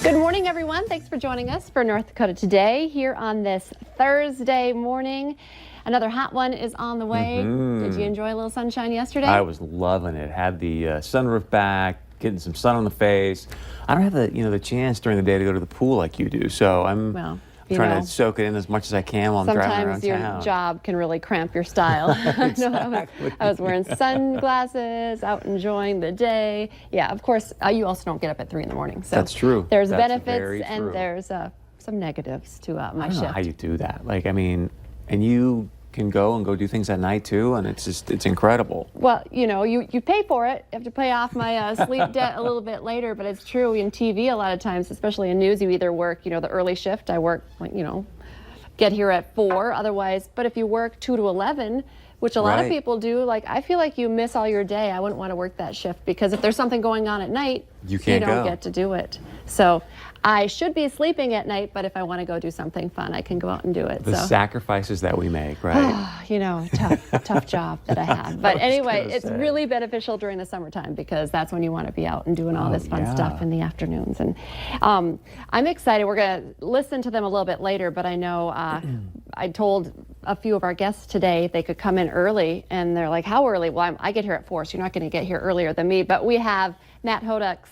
Good morning, everyone. Thanks for joining us for North Dakota Today here on this Thursday morning. Another hot one is on the way. Did you enjoy a little sunshine yesterday? I was loving it. Had the sunroof back, getting some sun on the face. I don't have the chance during the day to go to the pool like you do, so I'm trying to soak it in as much as I can while I'm driving around town. Sometimes your job can really cramp your style. Exactly. I was wearing sunglasses, out enjoying the day. Yeah, of course, you also don't get up at 3 in the morning. So that's true. There's benefits and there's some negatives to my shift. I don't know how you do that. And you can go do things at night too, and it's incredible. Well, you pay for it. You have to pay off my sleep debt a little bit later, but it's true in TV a lot of times, especially in news, you either work, the early shift. I work, get here at 4 otherwise, but if you work 2 to 11, which a lot of people do, I feel like you miss all your day. I wouldn't want to work that shift because if there's something going on at night, you don't get to do it. So I should be sleeping at night, but if I want to go do something fun, I can go out and do it. The sacrifices that we make, right? Tough job that I have. But anyway, it's really beneficial during the summertime because that's when you want to be out and doing all this fun stuff in the afternoons. And I'm excited. We're going to listen to them a little bit later, but I know I told a few of our guests today they could come in early, and they're like, how early? Well, I get here at 4, so you're not going to get here earlier than me. But we have Matt Hodak's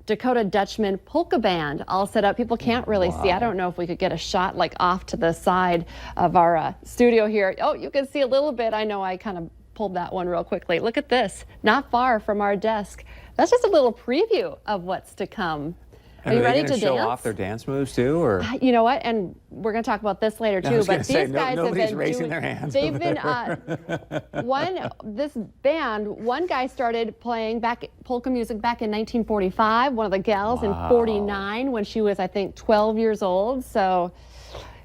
Dakota Dutchman Polka Band all set up. People can't really see. I don't know if we could get a shot off to the side of our studio here. Oh, you can see a little bit. I know I kind of pulled that one real quickly. Look at this, not far from our desk. That's just a little preview of what's to come. Are you ready to dance? Show off their dance moves too, or you know what? And we're going to talk about this later too. But these guys have been raising their hands. They've been one guy started playing polka music back in 1945. One of the gals in 49 when she was, I think, 12 years old. So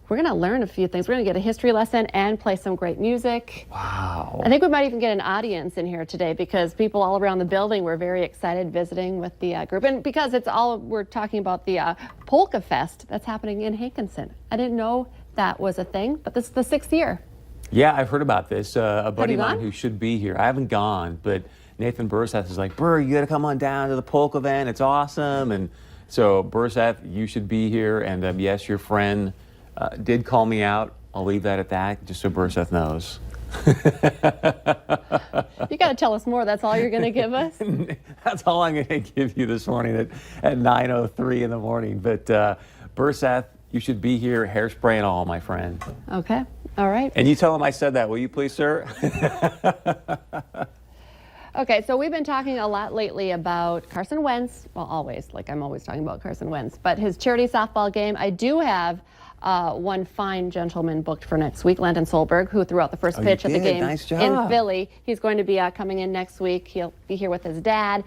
we're going to learn a few things. We're going to get a history lesson and play some great music. Wow. I think we might even get an audience in here today because people all around the building were very excited visiting with the group. And because we're talking about the Polka Fest that's happening in Hankinson. I didn't know that was a thing, but this is the 6th year. Yeah, I've heard about this. A buddy of mine who should be here. I haven't gone, but Nathan Burseth is like, Burr, you got to come on down to the Polka event. It's awesome. And so Burseth, you should be here. And yes, your friend did call me out. I'll leave that at that, just so Burseth knows. You got to tell us more. That's all you're going to give us? That's all I'm going to give you this morning at 9:03 in the morning. But Burseth, you should be here, hairspray and all, my friend. Okay. All right. And you tell him I said that, will you please, sir? Okay, so we've been talking a lot lately about Carson Wentz. Well, always, I'm always talking about Carson Wentz. But his charity softball game, I do have one fine gentleman booked for next week, Landon Solberg, who threw out the first pitch of the game in Philly. He's going to be coming in next week. He'll be here with his dad.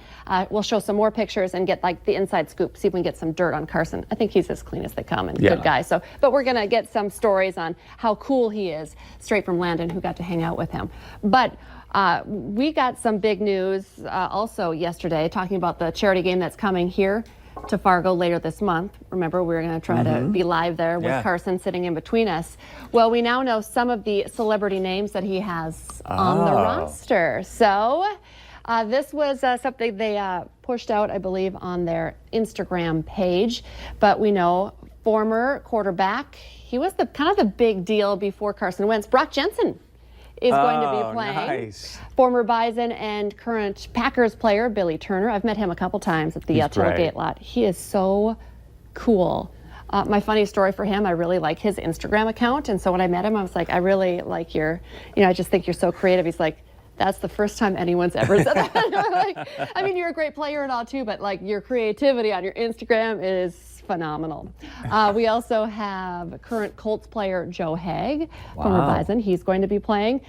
We'll show some more pictures and get the inside scoop, see if we can get some dirt on Carson. I think he's as clean as they come and good guy. So, but we're going to get some stories on how cool he is, straight from Landon, who got to hang out with him. But we got some big news also yesterday, talking about the charity game that's coming here to Fargo later this month. Remember, we were going to try to be live there with Carson sitting in between us. Well, we now know some of the celebrity names that he has on the roster. So this was something they pushed out, I believe, on their Instagram page. But we know former quarterback, he was kind of the big deal before Carson Wentz. Brock Jensen is going to be playing. Nice. Former Bison and current Packers player Billy Turner. I've met him a couple times at the tailgate lot. He is so cool. My funny story for him, I really like his Instagram account. And so when I met him, I was like, I really like I just think you're so creative. He's like, that's the first time anyone's ever said that. I mean, you're a great player and all too, but your creativity on your Instagram is phenomenal. We also have current Colts player Joe Haig, former Bison. He's going to be playing.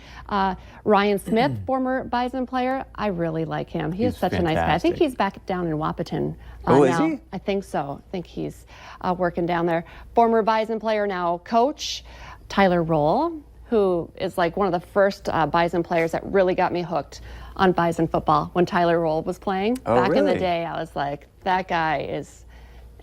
Ryan Smith, former Bison player. I really like him. He's such fantastic. A nice guy. I think he's back down in Wahpeton now. Is he? I think so. I think he's working down there. Former Bison player, now coach, Tyler Roll, who is one of the first Bison players that really got me hooked on Bison football when Tyler Roll was playing. Back in the day, I was like, that guy is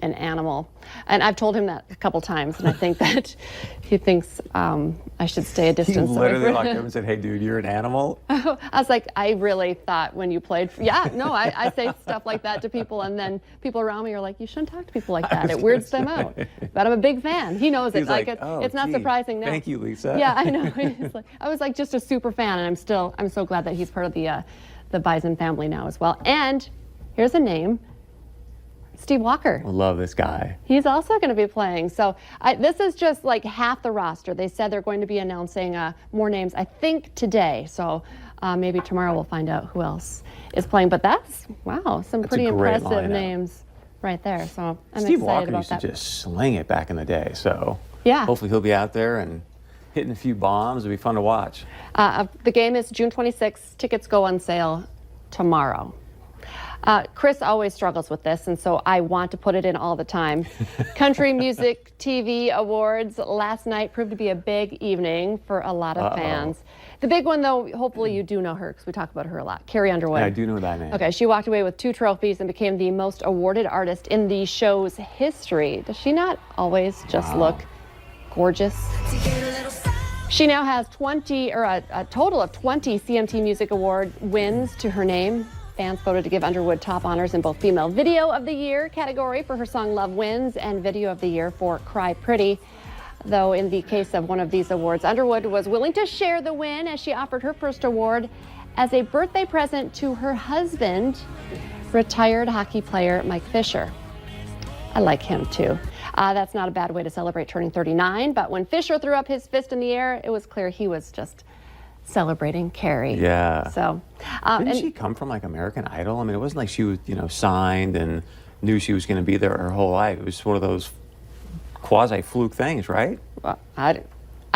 an animal. And I've told him that a couple times, and I think that he thinks I should stay a He distance away literally from walked him. over and said, "Hey, dude, you're an animal." I was like, I really thought when you played, I say stuff like that to people, and then people around me are like, you shouldn't talk to people like that. It weirds them out. But I'm a big fan. He knows it. He's like, it's not gee, surprising now. Thank you, Lisa. Yeah, I know. I was like just a super fan, and I'm so glad that he's part of the Bison family now as well. And here's a name. Steve Walker. I love this guy. He's also going to be playing. So this is just like half the roster. They said they're going to be announcing more names, I think, today. So maybe tomorrow we'll find out who else is playing. But that's some pretty impressive names right there. So I'm Steve excited Walker about used that. to just sling it back in the day. So yeah, hopefully he'll be out there and hitting a few bombs. It'll be fun to watch. The game is June 26th. Tickets go on sale tomorrow. Chris always struggles with this, and so I want to put it in all the time. Country Music TV Awards last night proved to be a big evening for a lot of fans. The big one, though, hopefully you do know her because we talk about her a lot. Carrie Underwood. Yeah, I do know that name. Okay, she walked away with 2 trophies and became the most awarded artist in the show's history. Does she not always just look gorgeous? She now has a total of 20 CMT Music Award wins to her name. Fans voted to give Underwood top honors in both Female Video of the Year category for her song Love Wins and Video of the Year for Cry Pretty. Though in the case of one of these awards, Underwood was willing to share the win as she offered her first award as a birthday present to her husband, retired hockey player Mike Fisher. I like him too. That's not a bad way to celebrate turning 39, but when Fisher threw up his fist in the air, it was clear he was just celebrating Carrie. Yeah. So, Didn't she come from like American Idol? I mean, it wasn't like she was, signed and knew she was going to be there her whole life. It was sort of those quasi-fluke things, right? Well, I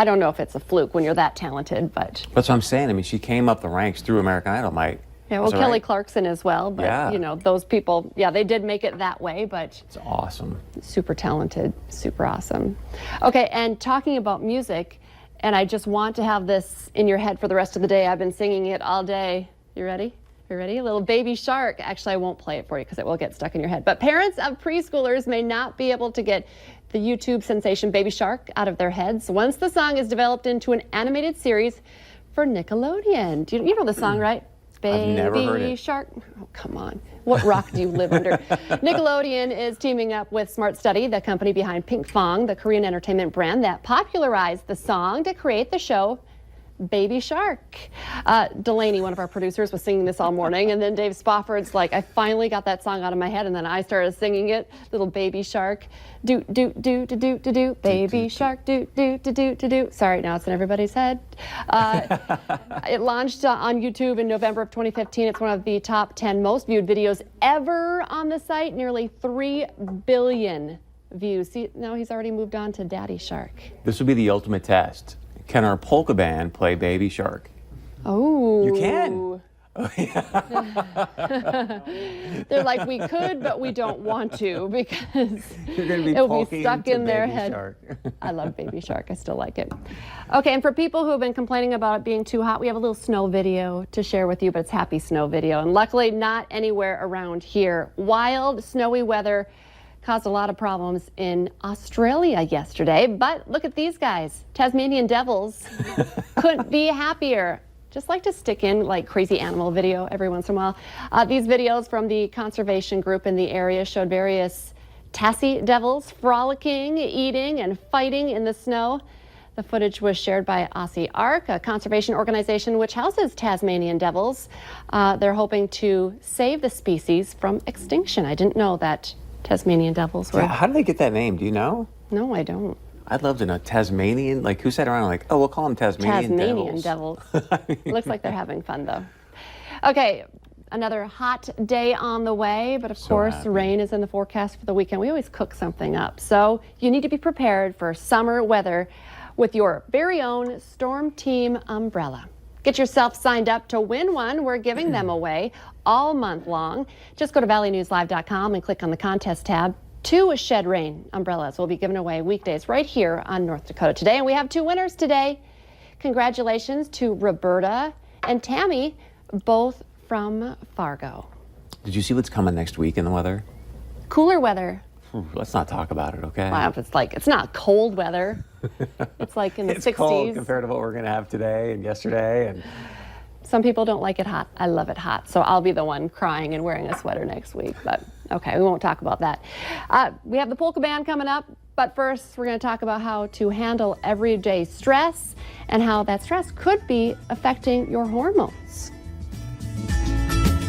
don't know if it's a fluke when you're that talented, but That's what I'm saying. I mean, she came up the ranks through American Idol, Mike. yeah. Well, Is that Kelly right? Clarkson as well, but Yeah. those people, they did make it that way, but It's awesome. super talented, super awesome. Okay, and talking about music, and I just want to have this in your head for the rest of the day. I've been singing it all day. You ready? You ready? A little Baby Shark. Actually, I won't play it for you because it will get stuck in your head. But parents of preschoolers may not be able to get the YouTube sensation Baby Shark out of their heads once the song is developed into an animated series for Nickelodeon. You know the song, right? Baby I've never heard it. Shark. Oh, come on. What rock do you live under? Nickelodeon is teaming up with Smart Study, the company behind Pink Fong, the Korean entertainment brand that popularized the song, to create the show Baby Shark. Delaney, one of our producers, was singing this all morning, and then Dave Spofford's like, I finally got that song out of my head, and then I started singing it. Little Baby Shark, do do do do do do do, Baby Shark, do do do do do do. Sorry, now it's in everybody's head. It launched on YouTube in November of 2015. It's one of the top 10 most viewed videos ever on the site. Nearly 3 billion views. See, now he's already moved on to Daddy Shark. This would be the ultimate test. Can our polka band play Baby Shark? Oh. You can. They're like, we could, but we don't want to because You're going to be it'll be polking stuck to in their Baby head. Shark. I love Baby Shark. I still like it. Okay, and for people who have been complaining about it being too hot, we have a little snow video to share with you, but it's happy snow video. And luckily, not anywhere around here. Wild, snowy weather caused a lot of problems in Australia yesterday, but look at these guys. Tasmanian devils couldn't be happier. Just like to stick in like crazy animal video every once in a while. These videos from the conservation group in the area showed various Tassie devils frolicking, eating, and fighting in the snow. The footage was shared by Aussie Ark, a conservation organization which houses Tasmanian devils. They're hoping to save the species from extinction. I didn't know that Tasmanian devils were. Yeah, how did they get that name? Do you know? No, I don't. I'd love to know. Tasmanian? Like, who sat around like, oh, we'll call them Tasmanian devils. Looks like they're having fun, though. Okay, another hot day on the way, but of course, happy. rain is in the forecast for the weekend. We always cook something up, so you need to be prepared for summer weather with your very own Storm Team umbrella. Get yourself signed up to win one. We're giving them away all month long. Just go to valleynewslive.com and click on the contest tab. 2 Shed Rain umbrellas will be given away weekdays right here on North Dakota Today. And we have 2 winners today. Congratulations to Roberta and Tammy, both from Fargo. Did you see what's coming next week in the weather? Cooler weather. let's not talk about it, okay? Wow, it's not cold weather. It's like in the It's 60s. cold compared to what we're going to have today and yesterday. And Some people don't like it hot. I love it hot. So I'll be the one crying and wearing a sweater next week. But okay, we won't talk about that. We have the polka band coming up. But first, we're going to talk about how to handle everyday stress and how that stress could be affecting your hormones.